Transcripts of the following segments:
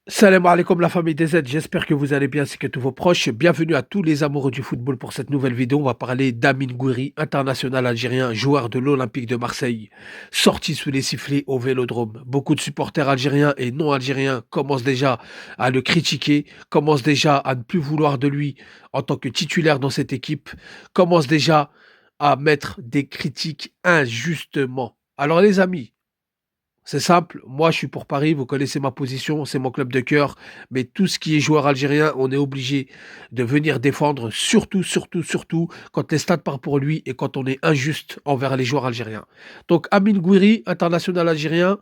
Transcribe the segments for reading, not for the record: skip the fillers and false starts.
Salam alaikum la famille des Z, j'espère que vous allez bien ainsi que tous vos proches. Bienvenue à tous les amoureux du football pour cette nouvelle vidéo. On va parler d'Amine Gouiri, international algérien, joueur de l'Olympique de Marseille, sorti sous les sifflets au Vélodrome. Beaucoup de supporters algériens et non algériens commencent déjà à le critiquer, commencent déjà à ne plus vouloir de lui en tant que titulaire dans cette équipe, commencent déjà à mettre des critiques injustement. Alors les amis, c'est simple, moi je suis pour Paris, vous connaissez ma position, c'est mon club de cœur, mais tout ce qui est joueur algérien, on est obligé de venir défendre, surtout quand les stades partent pour lui et quand on est injuste envers les joueurs algériens. Donc Amine Gouiri, international algérien,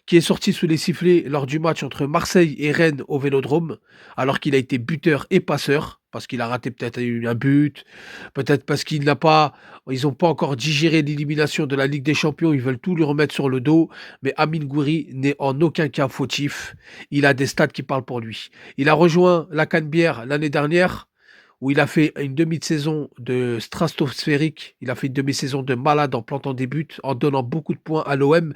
qui est sorti sous les sifflets lors du match entre Marseille et Rennes au Vélodrome, alors qu'il a été buteur et passeur, parce qu'il a raté peut-être un but, peut-être parce ils n'ont pas encore digéré l'élimination de la Ligue des Champions, ils veulent tout lui remettre sur le dos, mais Amine Gouiri n'est en aucun cas fautif. Il a des stats qui parlent pour lui. Il a rejoint la Canebière l'année dernière, où il a fait une demi-saison de stratosphérique. Il a fait une demi-saison de malade en plantant des buts, en donnant beaucoup de points à l'OM.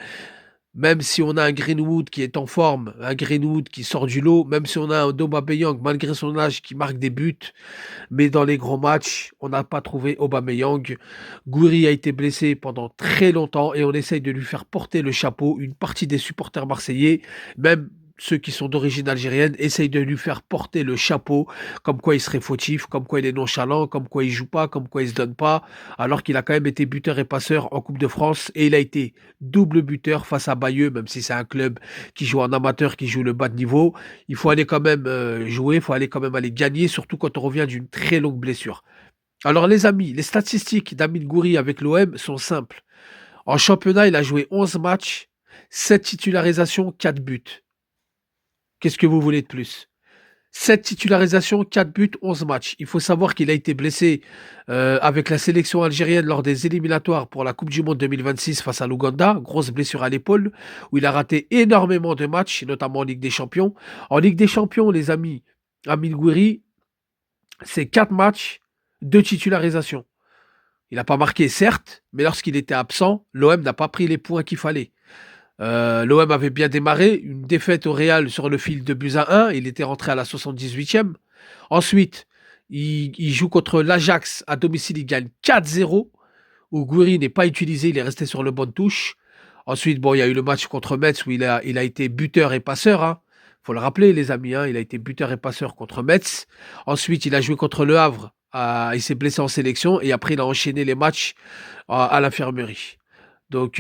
Même si on a un Greenwood qui est en forme, un Greenwood qui sort du lot, même si on a un Aubameyang malgré son âge qui marque des buts, mais dans les grands matchs, on n'a pas trouvé Aubameyang. Gouiri a été blessé pendant très longtemps et on essaye de lui faire porter le chapeau. Une partie des supporters marseillais, même ceux qui sont d'origine algérienne, essayent de lui faire porter le chapeau, comme quoi il serait fautif, comme quoi il est nonchalant, comme quoi il joue pas, comme quoi il se donne pas, alors qu'il a quand même été buteur et passeur en Coupe de France et il a été double buteur face à Bayeux, même si c'est un club qui joue en amateur, qui joue le bas de niveau. Il faut aller quand même jouer, il faut aller quand même aller gagner, surtout quand on revient d'une très longue blessure. Alors les amis, les statistiques d'Amine Gouiri avec l'OM sont simples. En championnat, il a joué 11 matchs, 7 titularisations, 4 buts. Qu'est-ce que vous voulez de plus? 7 titularisations, 4 buts, 11 matchs. Il faut savoir qu'il a été blessé avec la sélection algérienne lors des éliminatoires pour la Coupe du Monde 2026 face à l'Ouganda. Grosse blessure à l'épaule, où il a raté énormément de matchs, notamment en Ligue des Champions. En Ligue des Champions, les amis, Amine Gouiri, c'est 4 matchs, 2 titularisations. Il n'a pas marqué, certes, mais lorsqu'il était absent, l'OM n'a pas pris les points qu'il fallait. L'OM avait bien démarré, une défaite au Real sur le fil de buts à 1, il était rentré à la 78e. Ensuite, il joue contre l'Ajax à domicile, il gagne 4-0, où Gouiri n'est pas utilisé, il est resté sur le banc de touche. Ensuite, bon, il y a eu le match contre Metz où il a été buteur et passeur, hein. Faut le rappeler, les amis, hein, il a été buteur et passeur contre Metz. Ensuite, il a joué contre Le Havre, il s'est blessé en sélection et après, il a enchaîné les matchs à l'infirmerie. Donc,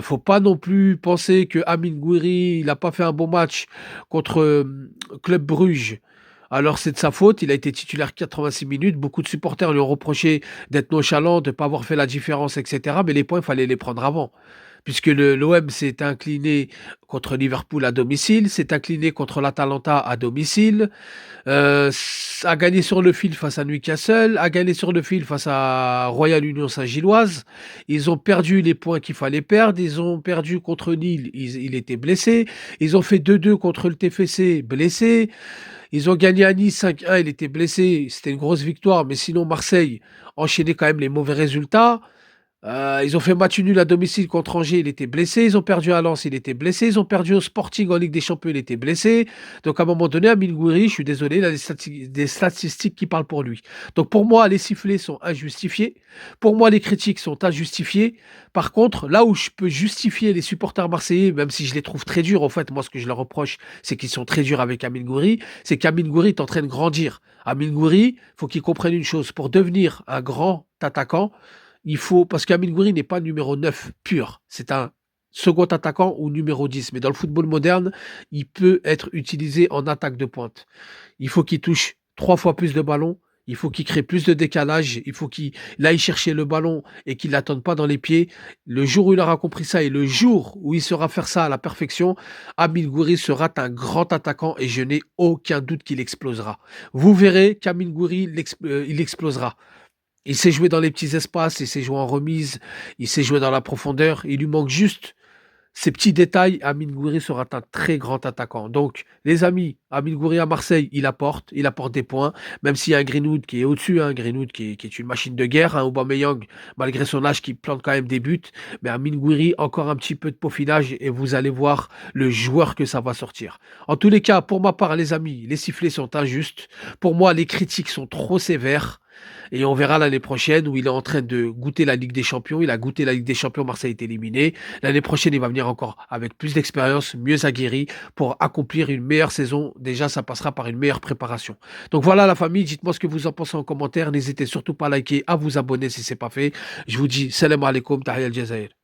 faut pas non plus penser que Amine Gouiri, il n'a pas fait un bon match contre Club Bruges. Alors, c'est de sa faute. Il a été titulaire 86 minutes. Beaucoup de supporters lui ont reproché d'être nonchalant, de ne pas avoir fait la différence, etc. Mais les points, il fallait les prendre avant. Puisque l'OM s'est incliné contre Liverpool à domicile, s'est incliné contre l'Atalanta à domicile, a gagné sur le fil face à Newcastle, a gagné sur le fil face à Royal Union Saint-Gilloise. Ils ont perdu les points qu'il fallait perdre. Ils ont perdu contre Lille, il était blessé. Ils ont fait 2-2 contre le TFC, blessé. Ils ont gagné à Nice 5-1, il était blessé. C'était une grosse victoire, mais sinon Marseille enchaînait quand même les mauvais résultats. Ils ont fait match nul à domicile contre Angers, il était blessé. Ils ont perdu à Lens, il était blessé. Ils ont perdu au Sporting en Ligue des Champions, il était blessé. Donc à un moment donné, Amine Gouiri, je suis désolé, il a des statistiques qui parlent pour lui. Donc pour moi, les sifflets sont injustifiés. Pour moi, les critiques sont injustifiées. Par contre, là où je peux justifier les supporters marseillais, même si je les trouve très durs, en fait, moi ce que je leur reproche, c'est qu'ils sont très durs avec Amine Gouiri, c'est qu'Amine Gouiri est en train de grandir. Amine Gouiri, faut qu'il comprenne une chose, pour devenir un grand attaquant, il faut, parce qu'Amine Gouiri n'est pas numéro 9 pur, c'est un second attaquant ou numéro 10. Mais dans le football moderne, il peut être utilisé en attaque de pointe. Il faut qu'il touche 3 fois plus de ballons, il faut qu'il crée plus de décalage, il faut qu'il aille chercher le ballon et qu'il ne l'attende pas dans les pieds. Le jour où il aura compris ça et le jour où il saura faire ça à la perfection, Amine Gouiri sera un grand attaquant et je n'ai aucun doute qu'il explosera. Vous verrez qu'Amine Gouiri, il explosera. Il sait jouer dans les petits espaces, il sait jouer en remise, il sait jouer dans la profondeur. Il lui manque juste Ces petits détails, Amine Gouiri sera un très grand attaquant. Donc, les amis, Amine Gouiri à Marseille, il apporte des points, même s'il y a un Greenwood qui est au-dessus, hein, Greenwood qui est une machine de guerre, hein, Aubameyang, malgré son âge, qui plante quand même des buts, mais Amine Gouiri, encore un petit peu de peaufinage et vous allez voir le joueur que ça va sortir. En tous les cas, pour ma part, les amis, les sifflets sont injustes. Pour moi, les critiques sont trop sévères. Et on verra l'année prochaine où il est en train de goûter la Ligue des Champions. Il a goûté la Ligue des Champions, Marseille est éliminé. L'année prochaine, il va venir encore avec plus d'expérience, mieux aguerri pour accomplir une meilleure saison. Déjà, ça passera par une meilleure préparation. Donc voilà la famille, dites-moi ce que vous en pensez en commentaire. N'hésitez surtout pas à liker, à vous abonner si ce n'est pas fait. Je vous dis salam alaikum, tahiyal Jazair.